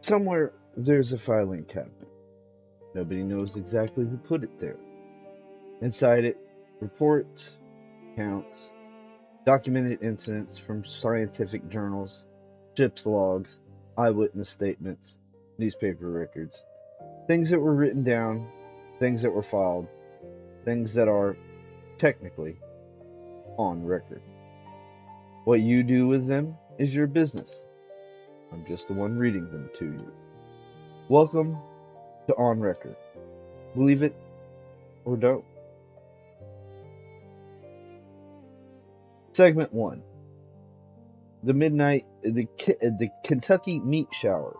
Somewhere there's a filing cabinet. Nobody knows exactly who put it there. Inside it, reports, accounts, documented incidents from scientific journals, ship's logs, eyewitness statements, newspaper records, things that were written down, things that were filed, things that are technically on record. What you do with them is your business. I'm just the one reading them to you. Welcome to On Record. Believe it or don't. Segment 1. The Kentucky Meat Shower.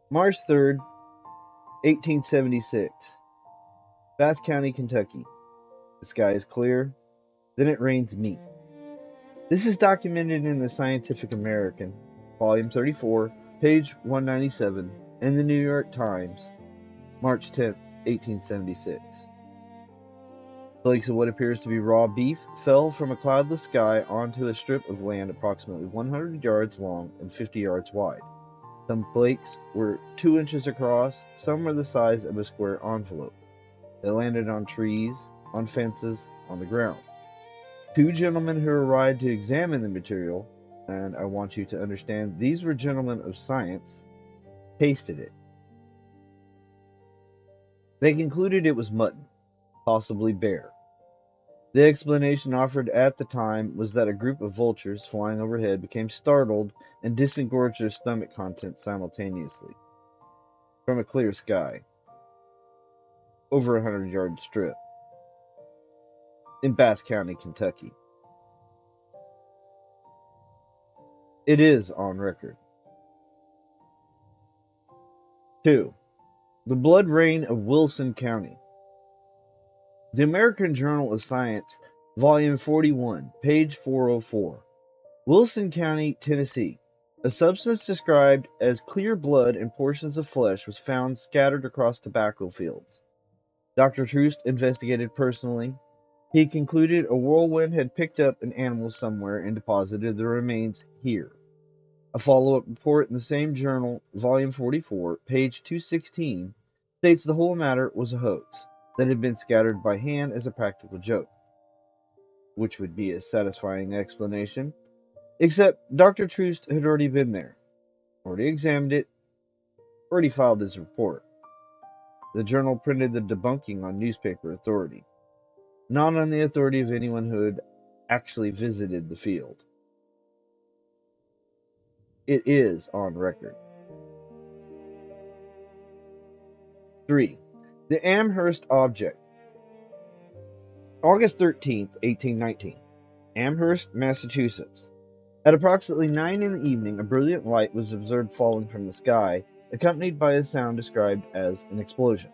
March 3rd, 1876. Bath County, Kentucky. The sky is clear, then it rains meat. This is documented in the Scientific American, volume 34, page 197, and the New York Times, March 10th, 1876. Flakes of what appears to be raw beef fell from a cloudless sky onto a strip of land approximately 100 yards long and 50 yards wide. Some flakes were 2 inches across, some were the size of a square envelope. They landed on trees, on fences, on the ground. 2 gentlemen who arrived to examine the material, and I want you to understand these were gentlemen of science, tasted it. They concluded it was mutton, possibly bear. The explanation offered at the time was that a group of vultures flying overhead became startled and disengorged their stomach contents simultaneously from a clear sky over a 100-yard strip in Bath County, Kentucky. It is on record. 2. The Blood Rain of Wilson County. The American Journal of Science, volume 41, page 404. Wilson County, Tennessee. A substance described as clear blood and portions of flesh was found scattered across tobacco fields. Dr. Troost investigated personally. He concluded a whirlwind had picked up an animal somewhere and deposited the remains here. A follow-up report in the same journal, volume 44, page 216, states the whole matter was a hoax that had been scattered by hand as a practical joke, which would be a satisfying explanation, except Dr. Troost had already been there, already examined it, already filed his report. The journal printed the debunking on newspaper authority, not on the authority of anyone who had actually visited the field. It is on record. 3. The Amherst Object. August 13th, 1819. Amherst, Massachusetts. At approximately 9 in the evening, a brilliant light was observed falling from the sky, accompanied by a sound described as an explosion.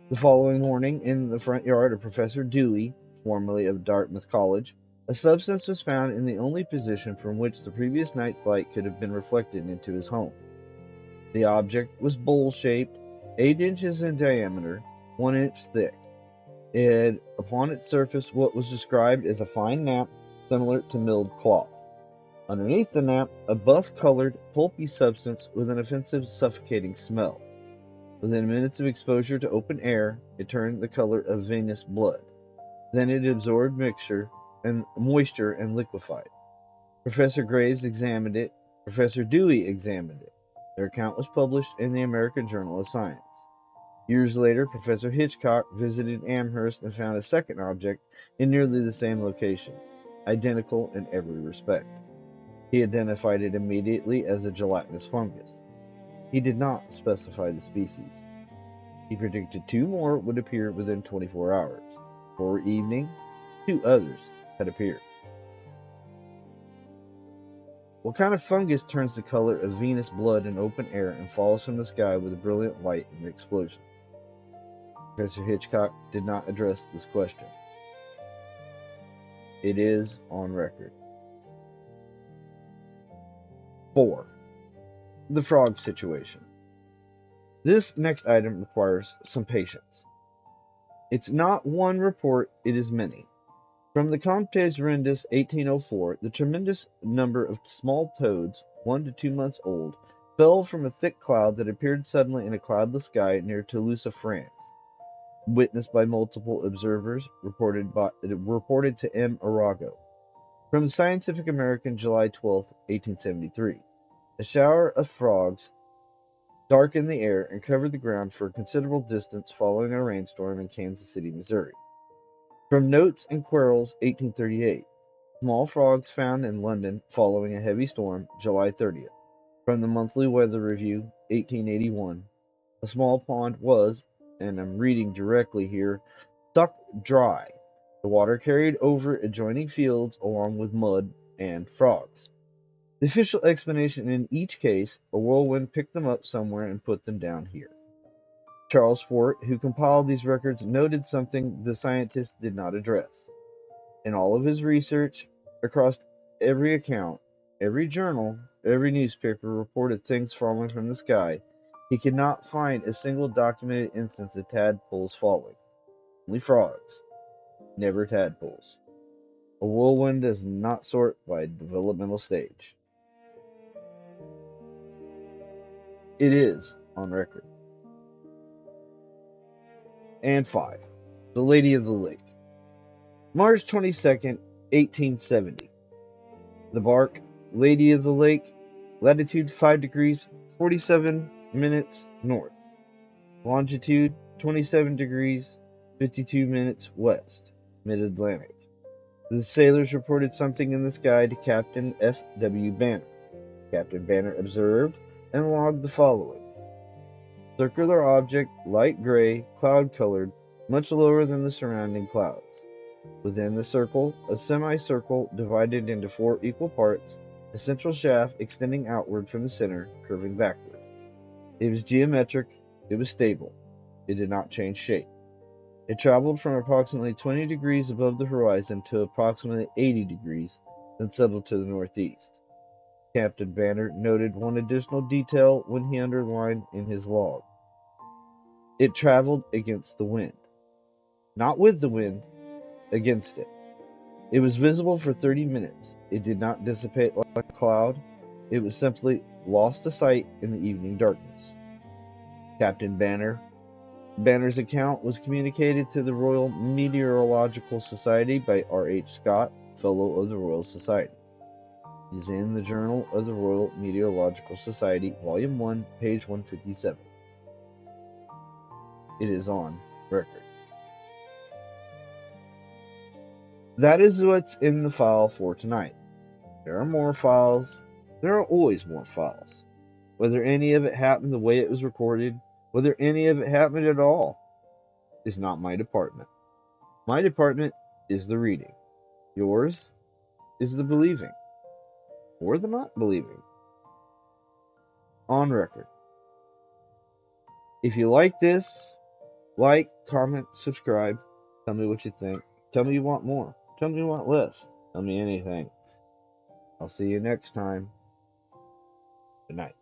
The following morning, in the front yard of Professor Dewey, formerly of Dartmouth College, a substance was found in the only position from which the previous night's light could have been reflected into his home. The object was bowl-shaped, 8 inches in diameter, 1 inch thick. It had upon its surface what was described as a fine nap similar to milled cloth. Underneath the nap, a buff-colored, pulpy substance with an offensive, suffocating smell. Within minutes of exposure to open air, it turned the color of venous blood. Then it absorbed moisture and liquefied. Professor Graves examined it. Professor Dewey examined it. Their account was published in the American Journal of Science. Years later, Professor Hitchcock visited Amherst and found a second object in nearly the same location, identical in every respect. He identified it immediately as a gelatinous fungus. He did not specify the species. He predicted two more would appear within 24 hours. Before evening, two others had appeared. What kind of fungus turns the color of venous blood in open air and falls from the sky with a brilliant light in the explosion? Professor Hitchcock did not address this question. It is on record. 4. The frog situation. This next item requires some patience. It's not one report, it is many. From the Comptes Rendus 1804, the tremendous number of small toads, 1 to 2 months old, fell from a thick cloud that appeared suddenly in a cloudless sky near Toulouse, France. Witnessed by multiple observers, reported to M. Arago. From the Scientific American, July 12, 1873. A shower of frogs darkened the air and covered the ground for a considerable distance following a rainstorm in Kansas City, Missouri. From Notes and Querels, 1838. Small frogs found in London following a heavy storm, July 30th. From the Monthly Weather Review, 1881. A small pond was, and I'm reading directly here, stuck dry. The water carried over adjoining fields along with mud and frogs. The official explanation in each case, a whirlwind picked them up somewhere and put them down here. Charles Fort, who compiled these records, noted something the scientists did not address. In all of his research, across every account, every journal, every newspaper reported things falling from the sky, he could not find a single documented instance of tadpoles falling. Only frogs, never tadpoles. A whirlwind does not sort by developmental stage. It is on record. And 5. The Lady of the Lake. March 22nd, 1870. The bark, Lady of the Lake, latitude 5 degrees 47 minutes north, longitude 27 degrees 52 minutes west, mid-Atlantic. The sailors reported something in the sky to Captain F. W. Banner. Captain Banner observed and logged the following. Circular object, light gray, cloud-colored, much lower than the surrounding clouds. Within the circle, a semicircle divided into 4 equal parts, a central shaft extending outward from the center, curving backward. It was geometric, it was stable, it did not change shape. It traveled from approximately 20 degrees above the horizon to approximately 80 degrees, then settled to the northeast. Captain Banner noted one additional detail when he underlined in his log. It traveled against the wind. Not with the wind, against it. It was visible for 30 minutes. It did not dissipate like a cloud. It was simply lost to sight in the evening darkness. Captain Banner's account was communicated to the Royal Meteorological Society by R. H. Scott, Fellow of the Royal Society. It is in the Journal of the Royal Meteorological Society, Volume 1, page 157. It is on record. That is what's in the file for tonight. There are more files. There are always more files. Whether any of it happened the way it was recorded, whether any of it happened at all, is not my department. My department is the reading. Yours is the believing. Or the not believing. On record. If you like this, like, comment, subscribe. Tell me what you think. Tell me you want more. Tell me you want less. Tell me anything. I'll see you next time. Good night.